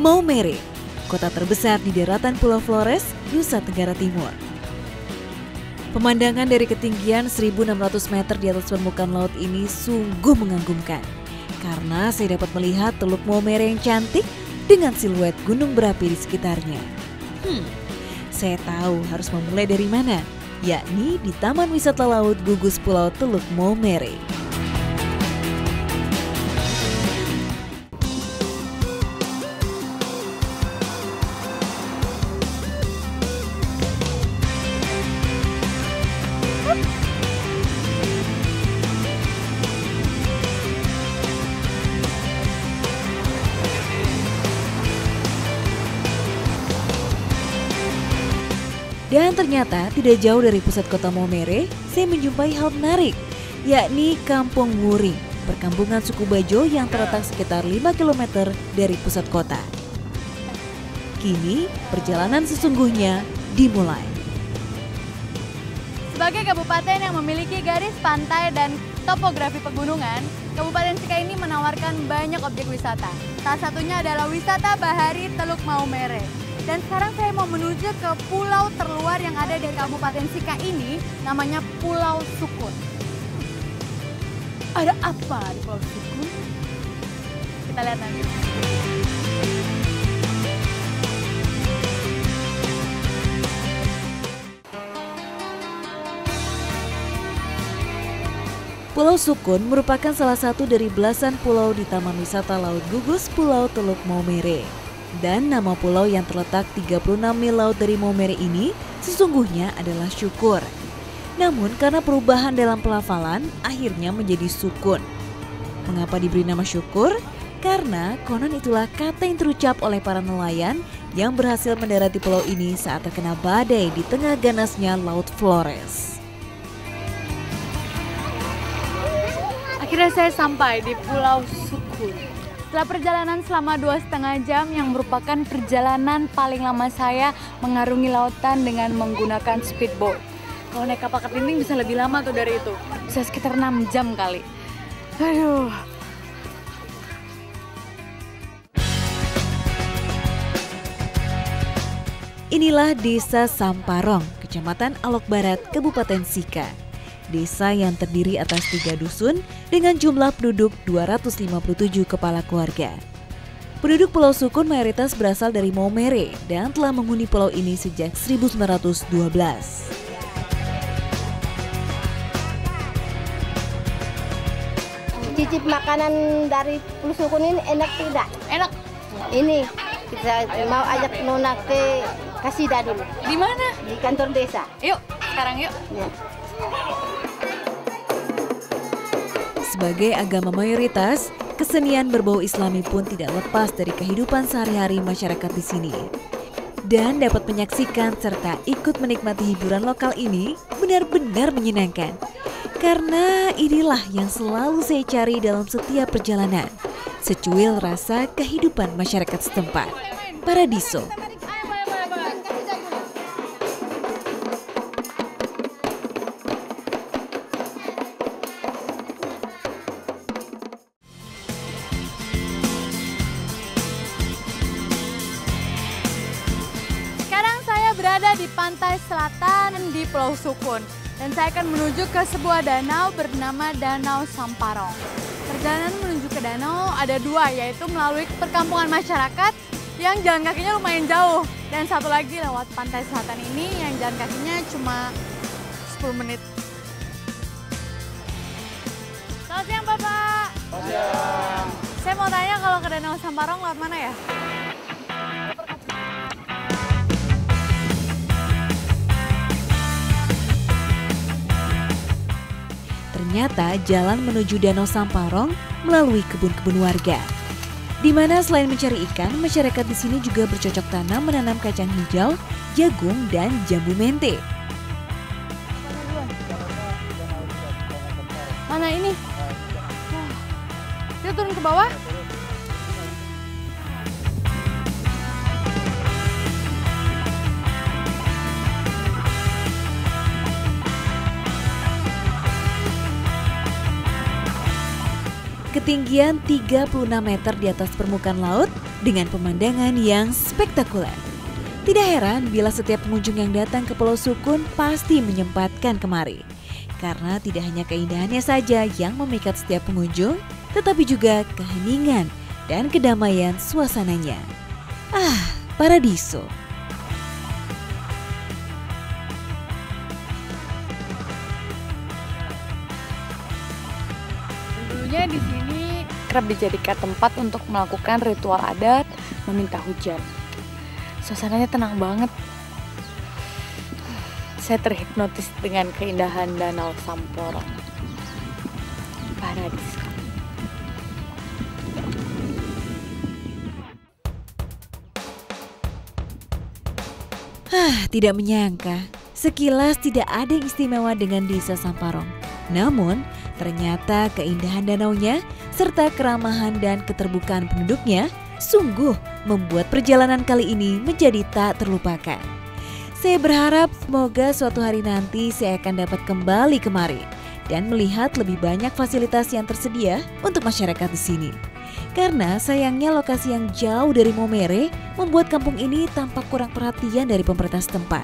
Maumere, kota terbesar di daratan Pulau Flores, Nusa Tenggara Timur. Pemandangan dari ketinggian 1.600 meter di atas permukaan laut ini sungguh mengagumkan. Karena saya dapat melihat Teluk Maumere yang cantik dengan siluet gunung berapi di sekitarnya. Saya tahu harus memulai dari mana, yakni di Taman Wisata Laut Gugus Pulau Teluk Maumere. Dan ternyata tidak jauh dari pusat kota Maumere, saya menjumpai hal menarik, yakni Kampung Wuring, perkampungan suku Bajo yang terletak sekitar 5 km dari pusat kota. Kini, perjalanan sesungguhnya dimulai. Sebagai kabupaten yang memiliki garis pantai dan topografi pegunungan, Kabupaten Sika ini menawarkan banyak objek wisata. Salah satunya adalah wisata bahari Teluk Maumere. Dan sekarang saya mau menuju ke pulau terluar yang ada di Kabupaten Sika ini, namanya Pulau Sukun. Ada apa di Pulau Sukun? Kita lihat nanti. Pulau Sukun merupakan salah satu dari belasan pulau di Taman Wisata Laut Gugus Pulau Teluk Maumere. Dan nama pulau yang terletak 36 mil laut dari Maumere ini sesungguhnya adalah Syukur. Namun karena perubahan dalam pelafalan akhirnya menjadi Sukun. Mengapa diberi nama Syukur? Karena konon itulah kata yang terucap oleh para nelayan yang berhasil mendarat di pulau ini saat terkena badai di tengah ganasnya Laut Flores. Akhirnya saya sampai di Pulau Sukun. Setelah perjalanan selama 2,5 jam yang merupakan perjalanan paling lama saya mengarungi lautan dengan menggunakan speedboat. Kalau naik kapal ketinting bisa lebih lama tuh dari itu. Bisa sekitar 6 jam kali. Aduh. Inilah Desa Samparong, Kecamatan Alok Barat, Kabupaten Sika. Desa yang terdiri atas 3 dusun dengan jumlah penduduk 257 kepala keluarga. Penduduk Pulau Sukun mayoritas berasal dari Maumere dan telah menghuni pulau ini sejak 1912. Cicip makanan dari Pulau Sukun ini enak tidak? Enak. Ini kita mau ajak Nona ke Kasida dulu. Di mana? Di kantor desa. Yuk, sekarang yuk. Ya. Sebagai agama mayoritas, kesenian berbau Islami pun tidak lepas dari kehidupan sehari-hari masyarakat di sini. Dan dapat menyaksikan serta ikut menikmati hiburan lokal ini benar-benar menyenangkan. Karena inilah yang selalu saya cari dalam setiap perjalanan. Secuil rasa kehidupan masyarakat setempat. Paradiso. Berada di pantai selatan di Pulau Sukun dan saya akan menuju ke sebuah danau bernama Danau Samparong. Perjalanan menuju ke danau ada 2, yaitu melalui perkampungan masyarakat yang jalan kakinya lumayan jauh dan satu lagi lewat pantai selatan ini yang jalan kakinya cuma 10 menit. Selamat siang Bapak. Selamat siang. Saya mau tanya kalau ke Danau Samparong lewat mana ya? Ternyata jalan menuju Danau Samparong melalui kebun-kebun warga. Di mana selain mencari ikan, masyarakat di sini juga bercocok tanam menanam kacang hijau, jagung, dan jambu mente. Mana ini? Kita turun ke bawah? Ketinggian 36 meter di atas permukaan laut dengan pemandangan yang spektakuler. Tidak heran bila setiap pengunjung yang datang ke Pulau Sukun pasti menyempatkan kemari. Karena tidak hanya keindahannya saja yang memikat setiap pengunjung, tetapi juga keheningan dan kedamaian suasananya. Paradiso. Dulunya di sini kerap dijadikan tempat untuk melakukan ritual adat meminta hujan. Suasananya tenang banget. Saya terhipnotis dengan keindahan Danau Samporong. Paradiso. Tidak menyangka, sekilas tidak ada yang istimewa dengan Desa Samparong. Namun, ternyata keindahan danaunya serta keramahan dan keterbukaan penduduknya sungguh membuat perjalanan kali ini menjadi tak terlupakan. Saya berharap semoga suatu hari nanti saya akan dapat kembali kemari dan melihat lebih banyak fasilitas yang tersedia untuk masyarakat di sini. Karena sayangnya lokasi yang jauh dari Maumere membuat kampung ini tampak kurang perhatian dari pemerintah setempat.